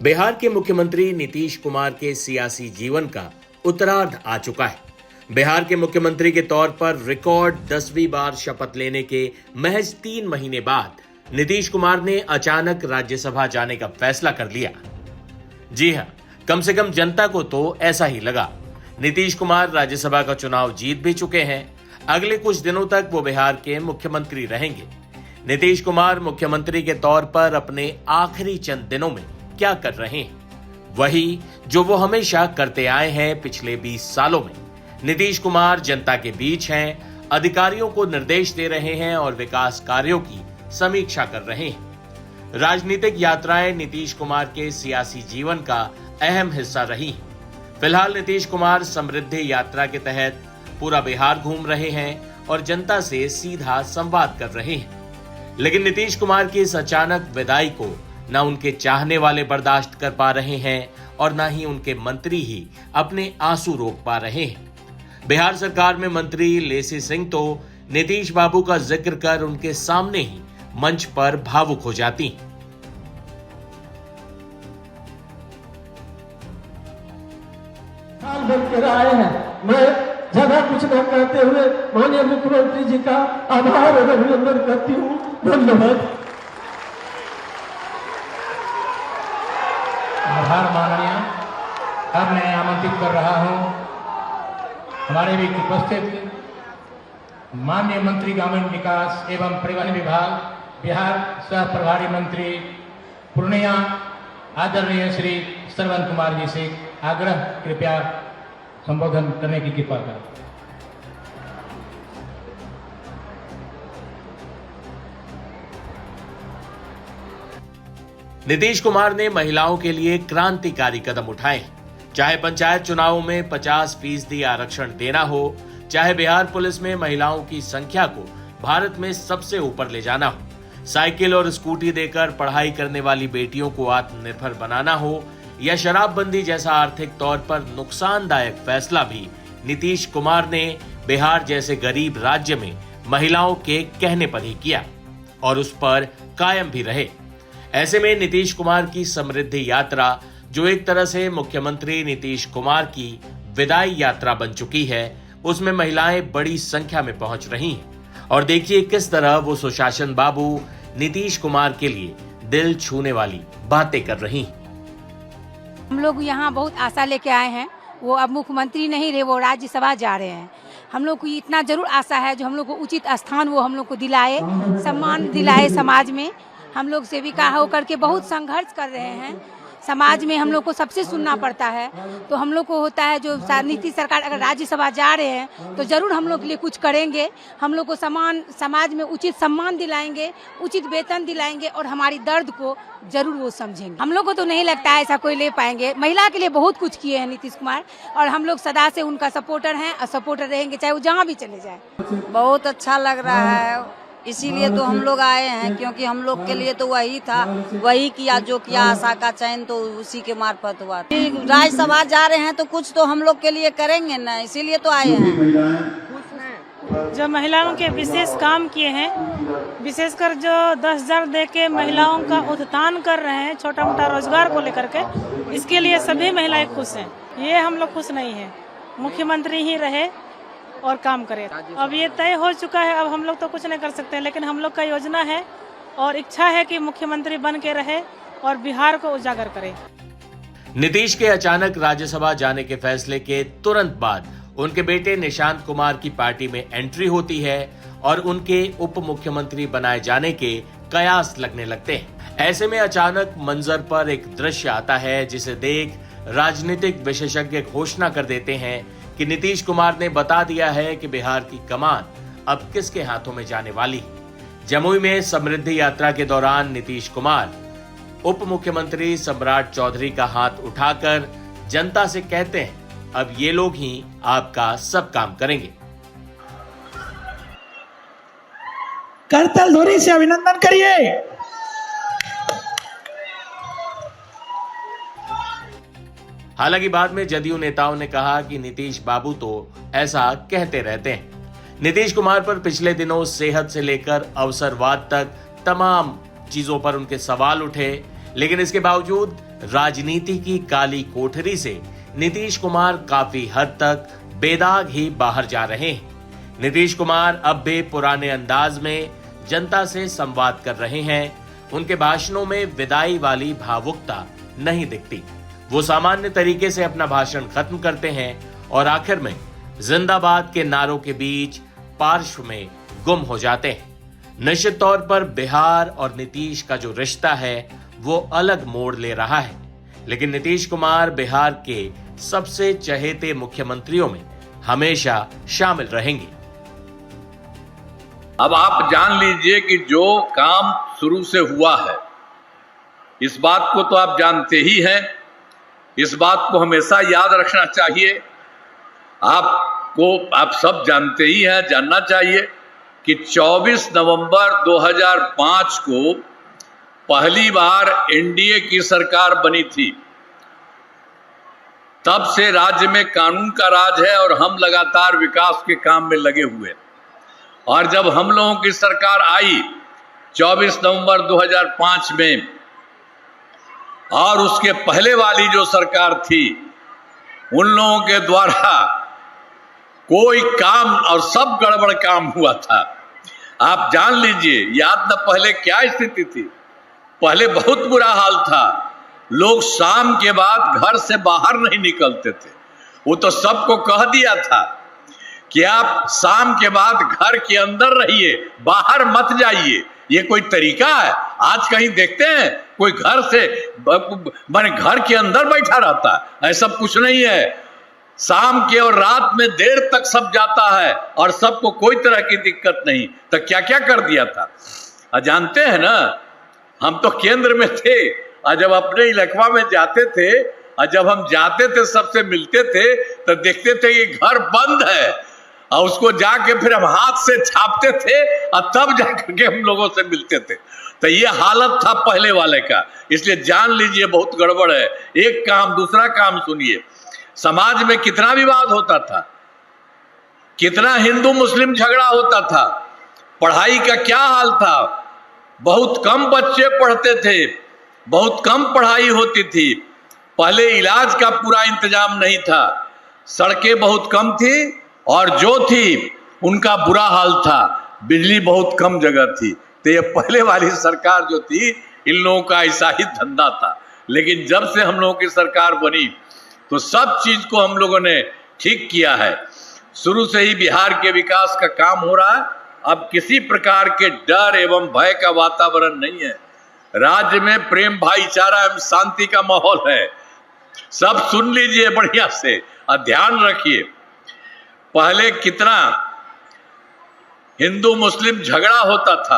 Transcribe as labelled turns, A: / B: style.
A: बिहार के मुख्यमंत्री नीतीश कुमार के सियासी जीवन का उत्तरार्ध आ चुका है। बिहार के मुख्यमंत्री के तौर पर रिकॉर्ड 10वीं बार शपथ लेने के महज 3 महीने बाद नीतीश कुमार ने अचानक राज्यसभा जाने का फैसला कर लिया। जी हां, कम से कम जनता को तो ऐसा ही लगा। नीतीश कुमार राज्यसभा का चुनाव जीत भी चुके हैं। अगले कुछ दिनों तक वो बिहार के मुख्यमंत्री रहेंगे। नीतीश कुमार मुख्यमंत्री के तौर पर अपने आखिरी चंद दिनों में क्या कर रहे हैं, वही जो वो हमेशा करते आए हैं पिछले 20 सालों में। नीतीश कुमार जनता के बीच हैं, अधिकारियों को निर्देश दे रहे हैं और विकास कार्यों की समीक्षा कर रहे हैं। राजनीतिक यात्राएं नीतीश कुमार के सियासी जीवन का अहम हिस्सा रही हैं। फिलहाल नीतीश कुमार समृद्धि यात्रा के तहत पूरा बिहार घूम रहे हैं और जनता से सीधा संवाद कर रहे हैं। लेकिन नीतीश कुमार की इस अचानक विदाई को न उनके चाहने वाले बर्दाश्त कर पा रहे हैं और न ही उनके मंत्री ही अपने आंसू रोक पा रहे हैं। बिहार सरकार में मंत्री लेसी सिंह तो नीतीश बाबू का जिक्र कर उनके सामने ही मंच पर भावुक हो जाती।
B: मैं ज्यादा कुछ न कहते हुए माननीय मुख्यमंत्री जी का आभार और अभिनंदन करती हूँ। धन्यवाद।
C: आभार माननीय। अब मैं आमंत्रित कर रहा हूं हमारे भी उपस्थित माननीय मंत्री ग्रामीण विकास एवं परिवहन विभाग बिहार सह प्रभारी मंत्री पूर्णिया आदरणीय श्री श्रवण कुमार जी से आग्रह कृपया संबोधन करने की कृपा करें।
A: नीतीश कुमार ने महिलाओं के लिए क्रांतिकारी कदम उठाए, चाहे पंचायत चुनावों में 50% आरक्षण देना हो, चाहे बिहार पुलिस में महिलाओं की संख्या को भारत में सबसे ऊपर ले जाना हो, साइकिल और स्कूटी देकर पढ़ाई करने वाली बेटियों को आत्मनिर्भर बनाना हो, या शराबबंदी जैसा आर्थिक तौर पर नुकसानदायक फैसला भी नीतीश कुमार ने बिहार जैसे गरीब राज्य में महिलाओं के कहने पर ही किया और उस पर कायम भी रहे। ऐसे में नीतीश कुमार की समृद्धि यात्रा, जो एक तरह से मुख्यमंत्री नीतीश कुमार की विदाई यात्रा बन चुकी है, उसमें महिलाएं बड़ी संख्या में पहुंच रही हैं। और देखिए किस तरह वो सुशासन बाबू नीतीश कुमार के लिए दिल छूने वाली बातें कर रही हैं।
D: हम लोग यहाँ बहुत आशा लेके आए हैं। वो अब मुख्यमंत्री नहीं रहे, वो राज्यसभा जा रहे हैं। हम लोग को इतना जरूर आशा है जो हम लोग को उचित स्थान वो हम लोग को दिलाए, सम्मान दिलाए। समाज में हम लोग सेविका होकर के बहुत संघर्ष कर रहे हैं। समाज में हम लोग को सबसे सुनना पड़ता है, तो हम लोग को होता है जो नीतीश सरकार अगर राज्यसभा जा रहे हैं तो जरूर हम लोग के लिए कुछ करेंगे। हम लोग को समाज में उचित सम्मान दिलाएंगे, उचित वेतन दिलाएंगे और हमारी दर्द को जरूर वो समझेंगे। हम लोग को तो नहीं लगता है ऐसा कोई ले पाएंगे। महिला के लिए बहुत कुछ किए हैं नीतीश कुमार और हम लोग सदा से उनका सपोर्टर हैं और सपोर्टर रहेंगे, चाहे वो जहाँ भी चले जाए।
E: बहुत अच्छा लग रहा है, इसीलिए तो हम लोग आए हैं, क्योंकि हम लोग के लिए तो वही था, वही किया जो किया। आशा का चयन तो उसी के मार्फत हुआ। राज्यसभा जा रहे हैं तो कुछ तो हम लोग के लिए करेंगे ना, इसीलिए तो आए हैं।
F: जो महिलाओं के विशेष काम किए हैं, विशेषकर जो 10,000 दे के महिलाओं का उत्थान कर रहे हैं, छोटा मोटा रोजगार को लेकर के, इसके लिए सभी महिलाएं खुश हैं। ये हम लोग खुश नहीं है, मुख्यमंत्री ही रहे और काम करे। अब ये तय हो चुका है, अब हम लोग तो कुछ नहीं कर सकते, लेकिन हम लोग का योजना है और इच्छा है कि मुख्यमंत्री बन के रहे और बिहार को उजागर करे।
A: नीतीश के अचानक राज्यसभा जाने के फैसले के तुरंत बाद उनके बेटे निशांत कुमार की पार्टी में एंट्री होती है और उनके उप मुख्यमंत्री बनाए जाने के कयास लगने लगते हैं। ऐसे में अचानक मंजर पर एक दृश्य आता है जिसे देख राजनीतिक विशेषज्ञ घोषणा कर देते हैं कि नीतीश कुमार ने बता दिया है कि बिहार की कमान अब किसके हाथों में जाने वाली है। जमुई में समृद्धि यात्रा के दौरान नीतीश कुमार उप मुख्यमंत्री सम्राट चौधरी का हाथ उठाकर जनता से कहते हैं, अब ये लोग ही आपका सब काम करेंगे।
G: करतल ध्वनि से अभिनंदन करिए।
A: हालांकि बाद में जदयू नेताओं ने कहा कि नीतीश बाबू तो ऐसा कहते रहते हैं। नीतीश कुमार पर पिछले दिनों सेहत से लेकर अवसरवाद तक तमाम चीजों पर उनके सवाल उठे, लेकिन इसके बावजूद राजनीति की काली कोठरी से नीतीश कुमार काफी हद तक बेदाग ही बाहर जा रहे हैं। नीतीश कुमार अब भी पुराने अंदाज में जनता से संवाद कर रहे हैं। उनके भाषणों में विदाई वाली भावुकता नहीं दिखती। वो सामान्य तरीके से अपना भाषण खत्म करते हैं और आखिर में जिंदाबाद के नारों के बीच पार्श्व में गुम हो जाते हैं। निश्चित तौर पर बिहार और नीतीश का जो रिश्ता है वो अलग मोड़ ले रहा है, लेकिन नीतीश कुमार बिहार के सबसे चहेते मुख्यमंत्रियों में हमेशा शामिल रहेंगे।
H: अब आप जान लीजिए कि जो काम शुरू से हुआ है, इस बात को तो आप जानते ही हैं, इस बात को हमेशा याद रखना चाहिए। आप सब जानते ही हैं, जानना चाहिए कि 24 नवंबर 2005 को पहली बार एनडीए की सरकार बनी थी। तब से राज्य में कानून का राज है और हम लगातार विकास के काम में लगे हुए। और जब हम लोगों की सरकार आई 24 नवंबर 2005 में, और उसके पहले वाली जो सरकार थी, उन लोगों के द्वारा कोई काम और सब गड़बड़ काम हुआ था। आप जान लीजिए, याद न पहले क्या स्थिति थी। पहले बहुत बुरा हाल था, लोग शाम के बाद घर से बाहर नहीं निकलते थे। वो तो सबको कह दिया था कि आप शाम के बाद घर के अंदर रहिए, बाहर मत जाइए। ये कोई तरीका है? आज कहीं देखते हैं कोई घर से माने घर के अंदर बैठा रहता है? ऐसा कुछ नहीं है। शाम के और रात में देर तक सब जाता है और सबको कोई तरह की दिक्कत नहीं। तो क्या क्या कर दिया था जानते हैं ना। हम तो केंद्र में थे और जब अपने इलाका में जाते थे और जब हम जाते थे सबसे मिलते थे तो देखते थे कि घर बंद है और उसको जाके फिर हम हाथ से छापते थे और तब जाकर के हम लोगों से मिलते थे। तो ये हालत था पहले वाले का। इसलिए जान लीजिए बहुत गड़बड़ है। एक काम, दूसरा काम सुनिए। समाज में कितना विवाद होता था, कितना हिंदू मुस्लिम झगड़ा होता था, पढ़ाई का क्या हाल था। बहुत कम बच्चे पढ़ते थे, बहुत कम पढ़ाई होती थी। पहले इलाज का पूरा इंतजाम नहीं था, सड़कें बहुत कम थी और जो थी उनका बुरा हाल था। बिजली बहुत कम जगह थी। तो ये पहले वाली सरकार जो थी, इन लोगों का ऐसा ही धंधा था। लेकिन जब से हम लोगों की सरकार बनी तो सब चीज को हम लोगों ने ठीक किया है। शुरू से ही बिहार के विकास का काम हो रहा है। अब किसी प्रकार के डर एवं भय का वातावरण नहीं है। राज्य में प्रेम, भाईचारा एवं शांति का माहौल है। सब सुन लीजिए बढ़िया से और ध्यान रखिए। पहले कितना हिंदू मुस्लिम झगड़ा होता था,